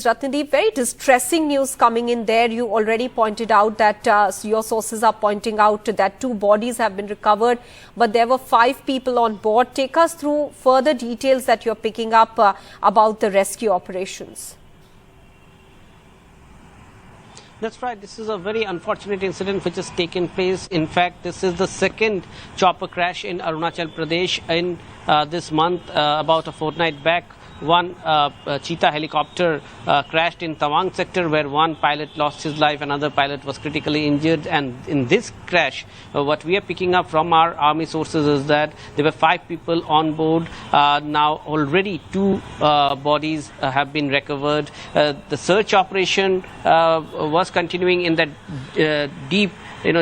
bulletins. Ratnadeep, very distressing news coming in there. You already pointed out that your sources are pointing out that 2 bodies have been recovered, but there were 5 people on board. Take us through further details that you're picking up about the rescue operations. That's right. This is a very unfortunate incident which has taken place. In fact, this is the second chopper crash in Arunachal Pradesh in this month. About a fortnight back, one cheetah helicopter crashed in Tawang sector where one pilot lost his life, another pilot was critically injured. And in this crash, what we are picking up from our army sources is that there were 5 people on board. Now already 2 bodies have been recovered. The search operation was continuing in that deep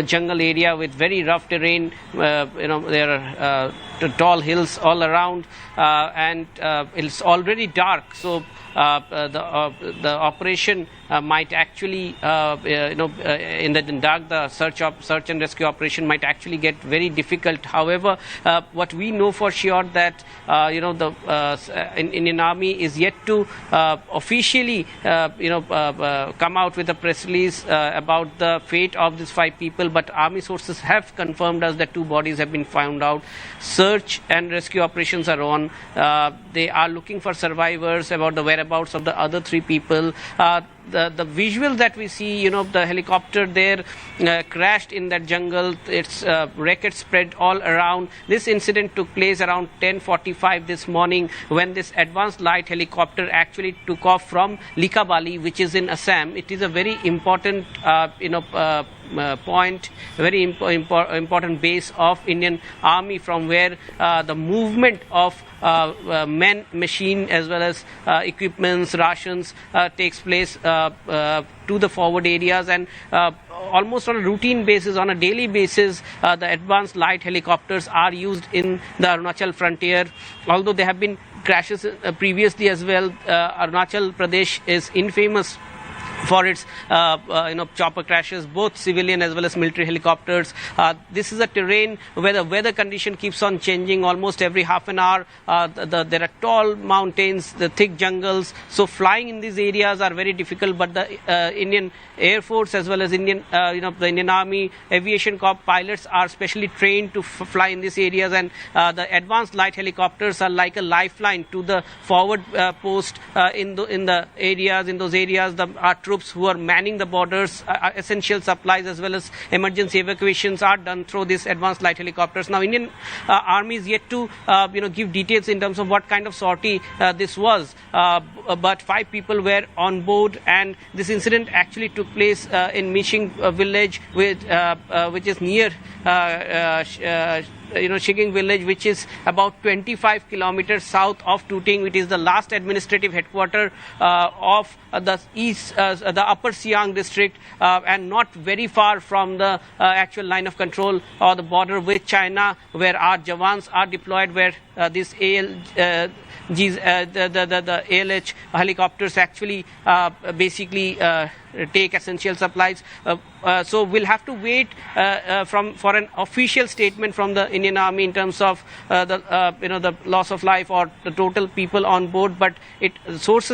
jungle area with very rough terrain. There are tall hills all around, and it's already dark, so the operation might actually in the dark, the search and rescue operation might actually get very difficult. However, what we know for sure that the Indian Army is yet to officially come out with a press release about the fate of these 5 people, but army sources have confirmed us that 2 bodies have been found out. Search and rescue operations are on. They are looking for survivors, about the whereabouts of the other 3 people. The visual that we see, the helicopter there crashed in that jungle. Its wreckage spread all around. This incident took place around 10:45 this morning when this advanced light helicopter actually took off from Likabali, which is in Assam. It is a very important point, very important base of Indian Army, from where the movement of men, machine as well as equipments, rations takes place to the forward areas, and almost on a routine basis, on a daily basis, the advanced light helicopters are used in the Arunachal frontier. Although there have been crashes previously as well, Arunachal Pradesh is infamous for its chopper crashes, both civilian as well as military helicopters. This is a terrain where the weather condition keeps on changing almost every half an hour. There are tall mountains, the thick jungles, so flying in these areas are very difficult. But the Indian Air Force as well as the Indian Army Aviation Corps pilots are specially trained to fly in these areas, and the advanced light helicopters are like a lifeline to the forward post in those areas. Our troops who are manning the borders, essential supplies as well as emergency evacuations are done through these advanced light helicopters. Now, Indian Army is yet to give details in terms of what kind of sortie this was, but 5 people were on board, and this incident actually took place in Migging village, which is near Migging village, which is about 25 kilometers south of Tooting. It is the last administrative headquarter of the upper Siang district, and not very far from the actual line of control or the border with China, where our Jawans are deployed, where these the ALH helicopters actually basically take essential supplies. So we'll have to wait for an official statement from the Indian Army in terms of the loss of life or the total people on board. But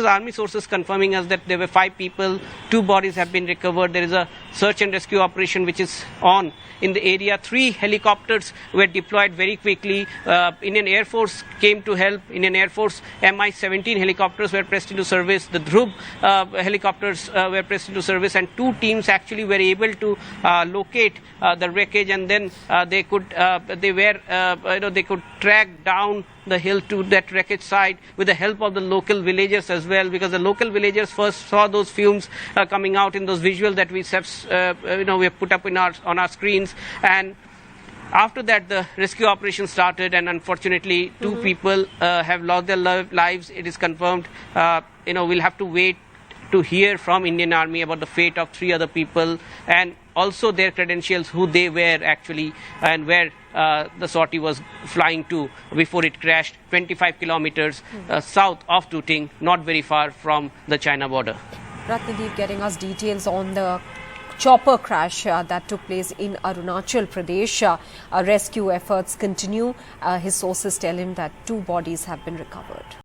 army sources confirming us that there were 5 people, 2 bodies have been recovered. There is a search and rescue operation which is on in the area. 3 helicopters were deployed very quickly. Indian Air Force came to help. Indian Air Force Mi-17 helicopters were pressed into service. The Dhruv helicopters were pressed into service, and 2 teams actually were able to locate the wreckage, and then they could track down the hill to that wreckage site with the help of the local villagers as well, because the local villagers first saw those fumes coming out in those visuals that we have put up on our screens, and after that the rescue operation started, and unfortunately 2 people have lost their lives. It is confirmed. We'll have to wait to hear from Indian Army about the fate of 3 other people, and also their credentials, who they were actually, and where the sortie was flying to before it crashed 25 kilometers south of Tooting, not very far from the China border. Ratnadeep getting us details on the chopper crash that took place in Arunachal Pradesh. Rescue efforts continue. His sources tell him that 2 bodies have been recovered.